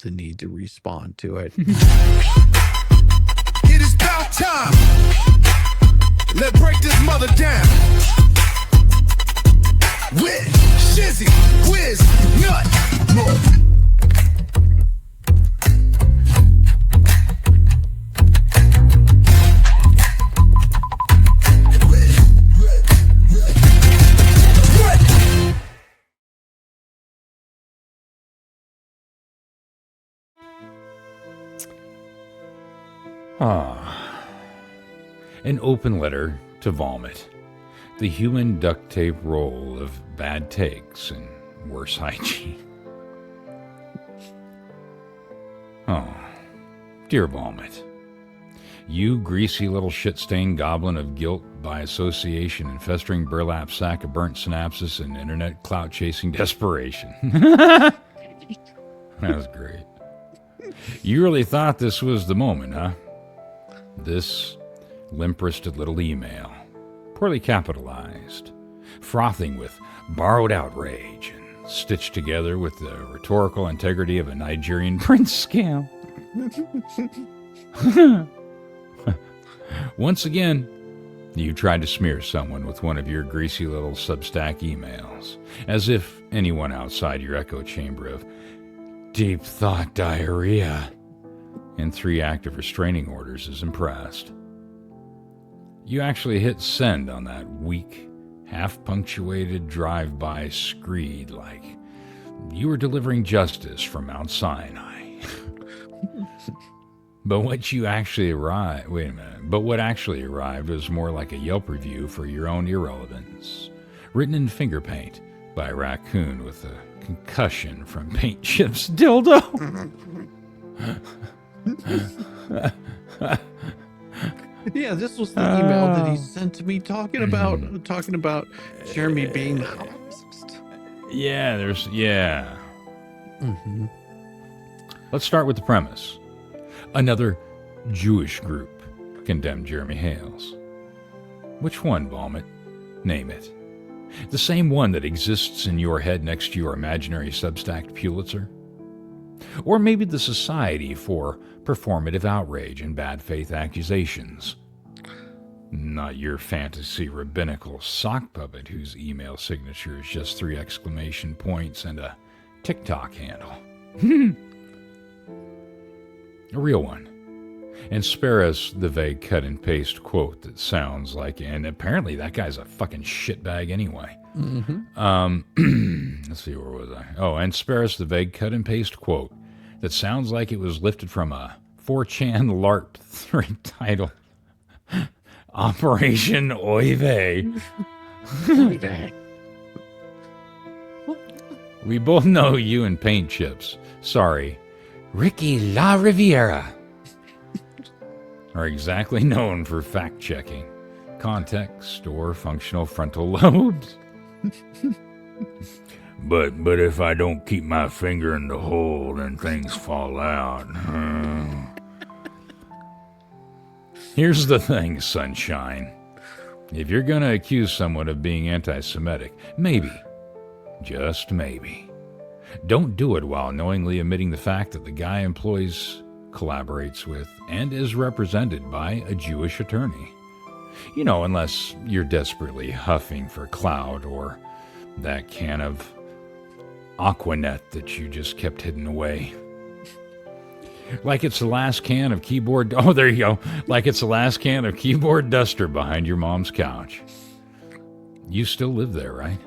the need to respond to it. It is about time. Let's break this mother down. With ShizzyWhiznut. An open letter to Volmit. The human duct tape roll of bad takes and worse hygiene. Oh, dear Volmit. You greasy little shit-stained goblin of guilt by association and festering burlap sack of burnt synapses and internet clout-chasing desperation. That was great. You really thought this was the moment, huh? This limp-wristed little email, poorly capitalized, frothing with borrowed outrage and stitched together with the rhetorical integrity of a Nigerian prince scam. Once again, you tried to smear someone with one of your greasy little Substack emails, as if anyone outside your echo chamber of deep thought diarrhea and 3 active restraining orders is impressed. You actually hit send on that weak, half-punctuated drive-by screed like you were delivering justice from Mount Sinai. But what actually arrived was more like a Yelp review for your own irrelevance, written in finger paint by a raccoon with a concussion from paint chips dildo. Yeah, this was the email that he sent to me talking about Jeremy being the host. Yeah, Let's start with the premise. Another Jewish group condemned Jeremy Hales. Which one, Volmit? Name it. The same one that exists in your head next to your imaginary Substack Pulitzer? Or maybe the Society for Performative Outrage and Bad Faith Accusations. Not your fantasy rabbinical sock puppet whose email signature is just 3 exclamation points and a TikTok handle. A real one. And spare us the vague cut and paste quote that sounds like, and apparently that guy's a fucking shitbag anyway. Let's see, where was I? Oh, and spare us the vague cut and paste quote that sounds like it was lifted from a 4chan LARP thread title. Operation Oy Vey. We both know you and paint chips. Sorry. Ricky La Riviera are exactly known for fact-checking, context, or functional frontal lobes. But if I don't keep my finger in the hole, then things fall out. Here's the thing, sunshine. If you're gonna accuse someone of being anti-Semitic, maybe, just maybe, don't do it while knowingly omitting the fact that the guy employs, collaborates with, and is represented by a Jewish attorney. You know, unless you're desperately huffing for clout or that can of Aquanet that you just kept hidden away. Like it's the last can of keyboard... Oh, there you go. Like it's the last can of keyboard duster behind your mom's couch. You still live there, right?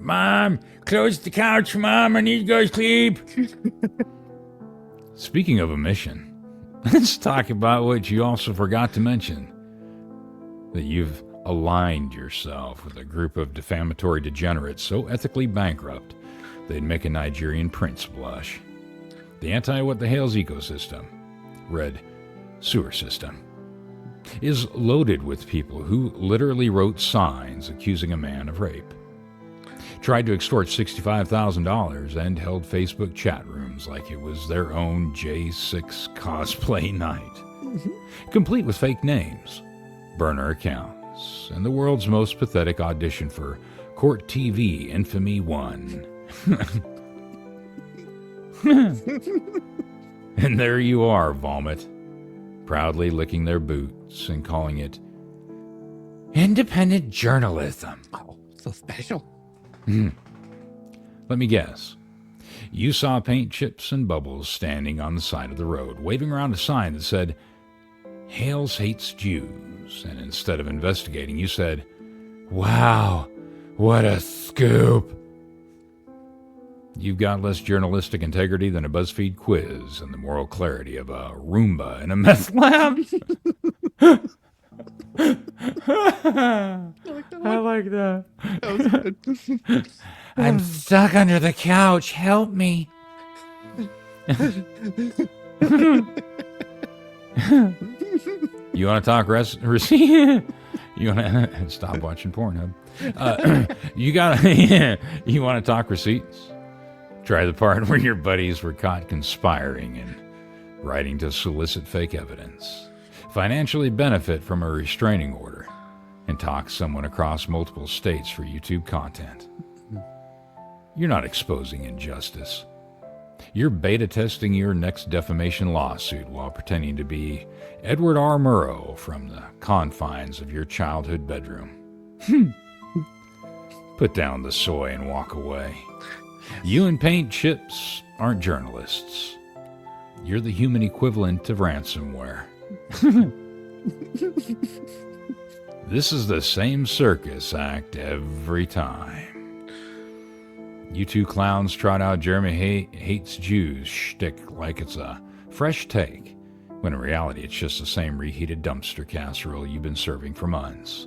Mom, close the couch, Mom. I need to go to sleep. Speaking of omission, let's talk about what you also forgot to mention. That you've aligned yourself with a group of defamatory degenerates so ethically bankrupt they'd make a Nigerian prince blush. The anti-what-the-hales ecosystem, red sewer system, is loaded with people who literally wrote signs accusing a man of rape, tried to extort $65,000, and held Facebook chat rooms like it was their own J6 cosplay night, complete with fake names, burner accounts, and the world's most pathetic audition for Court TV Infamy 1. And there you are, Volmit, proudly licking their boots and calling it independent journalism. Oh, so special. Let me guess. You saw paint chips and bubbles standing on the side of the road, waving around a sign that said, Hales hates Jews. And instead of investigating, you said, wow, what a scoop. You've got less journalistic integrity than a BuzzFeed quiz and the moral clarity of a Roomba in a meth lab. I like that. That was good. I'm stuck under the couch. Help me. You want to talk receipt? You want to stop watching Pornhub? You want to talk receipts? Try the part where your buddies were caught conspiring and writing to solicit fake evidence, financially benefit from a restraining order, and talk someone across multiple states for YouTube content. You're not exposing injustice. You're beta testing your next defamation lawsuit while pretending to be Edward R. Murrow from the confines of your childhood bedroom. Put down the soy and walk away. You and paint chips aren't journalists. You're the human equivalent of ransomware. This is the same circus act every time. You two clowns trot out Jeremy hates Jews shtick like it's a fresh take, when in reality it's just the same reheated dumpster casserole you've been serving for months.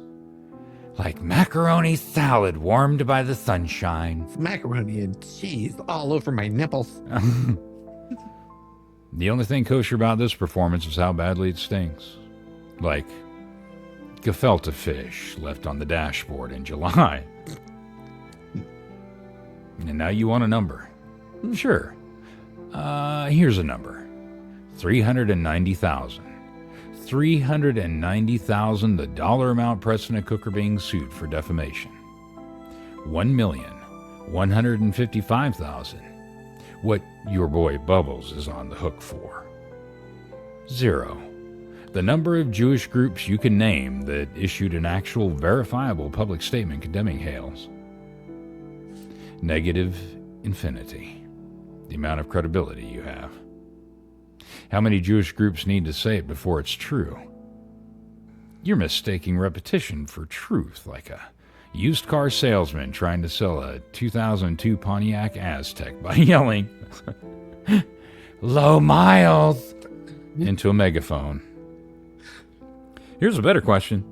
Like macaroni salad warmed by the sunshine. It's macaroni and cheese all over my nipples. The only thing kosher about this performance is how badly it stinks. Like gefilte fish left on the dashboard in July. And now you want a number. Sure. Here's a number. 390,000. 390,000, the dollar amount President Cooker being sued for defamation. 1,155,000. What your boy Bubbles is on the hook for. 0. The number of Jewish groups you can name that issued an actual verifiable public statement condemning Hales. Negative infinity. The amount of credibility you have. How many Jewish groups need to say it before it's true? You're mistaking repetition for truth, like a used car salesman trying to sell a 2002 Pontiac Aztek by yelling, low miles, into a megaphone. Here's a better question.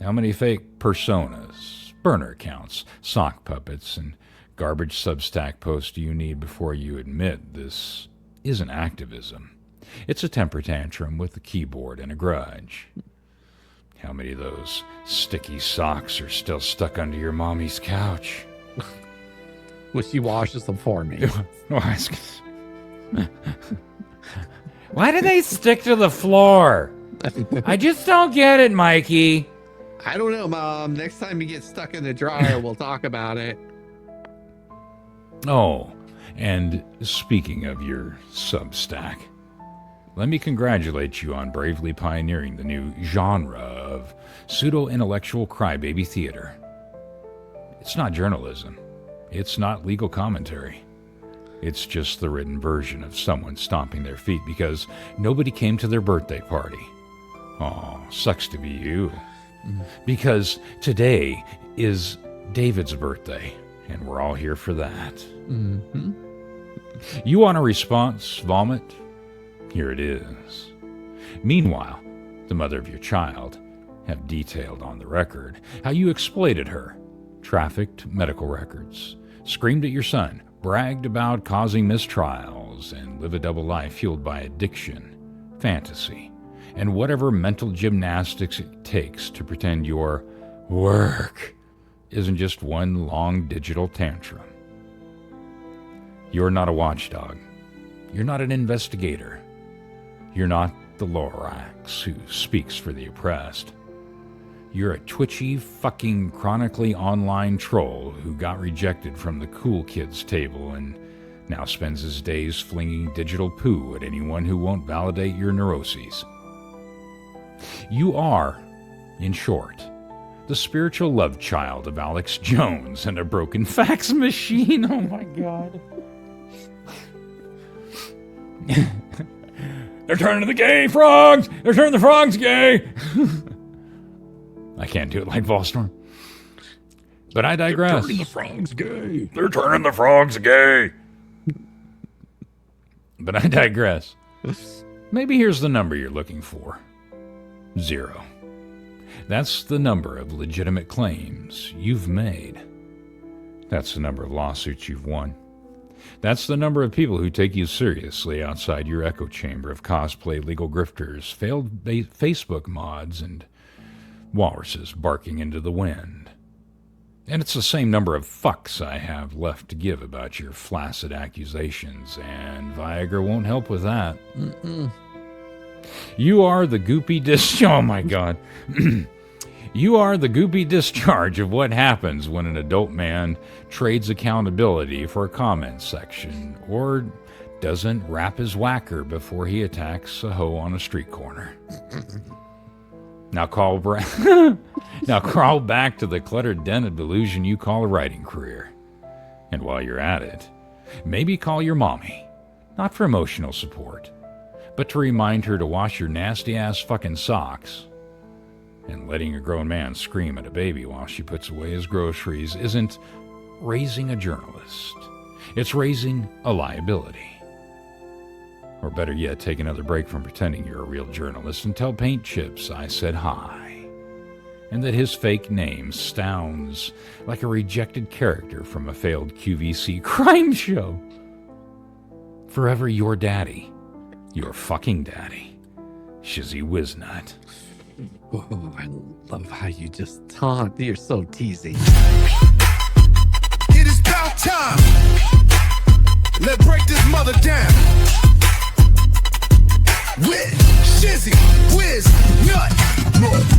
How many fake personas, burner accounts, sock puppets, and garbage Substack posts do you need before you admit this isn't activism? It's a temper tantrum with a keyboard and a grudge. How many of those sticky socks are still stuck under your mommy's couch? Well, she washes them for me. Why do they stick to the floor? I just don't get it, Mikey. I don't know, Mom. Next time you get stuck in the dryer, we'll talk about it. Oh, and speaking of your Substack, let me congratulate you on bravely pioneering the new genre of pseudo-intellectual crybaby theater. It's not journalism. It's not legal commentary. It's just the written version of someone stomping their feet because nobody came to their birthday party. Oh, sucks to be you. Because today is David's birthday, and we're all here for that. Mm-hmm. You want a response, Volmit? Here it is. Meanwhile, the mother of your child have detailed on the record how you exploited her, trafficked medical records, screamed at your son, bragged about causing mistrials, and live a double life fueled by addiction, fantasy, and whatever mental gymnastics it takes to pretend your work isn't just one long digital tantrum. You're not a watchdog. You're not an investigator. You're not the Lorax who speaks for the oppressed. You're a twitchy, fucking chronically online troll who got rejected from the cool kids table and now spends his days flinging digital poo at anyone who won't validate your neuroses. You are, in short, the spiritual love child of Alex Jones and a broken fax machine. Oh my God. They're turning the gay frogs! They're turning the frogs gay! I can't do it like Volstorm. But I digress. They're turning the frogs gay. They're turning the frogs gay. But I digress. Maybe here's the number you're looking for. 0. That's the number of legitimate claims you've made. That's the number of lawsuits you've won. That's the number of people who take you seriously outside your echo chamber of cosplay legal grifters, failed Facebook mods, and walruses barking into the wind. And it's the same number of fucks I have left to give about your flaccid accusations, and Viagra won't help with that. You are the goopy oh my God. You are the goopy discharge of what happens when an adult man trades accountability for a comment section or doesn't wrap his whacker before he attacks a hoe on a street corner. Now crawl back to the cluttered den of delusion you call a writing career. And while you're at it, maybe call your mommy, not for emotional support, but to remind her to wash your nasty-ass fucking socks. And letting a grown man scream at a baby while she puts away his groceries isn't raising a journalist. It's raising a liability. Or better yet, take another break from pretending you're a real journalist and tell Paint Chips I said hi. And that his fake name sounds like a rejected character from a failed QVC crime show. Forever your daddy. Your fucking daddy. ShizzyWhiznut. Oh, I love how you just taunt. You're so teasing. It is about time. Let's break this mother down. With ShizzyWhiznut.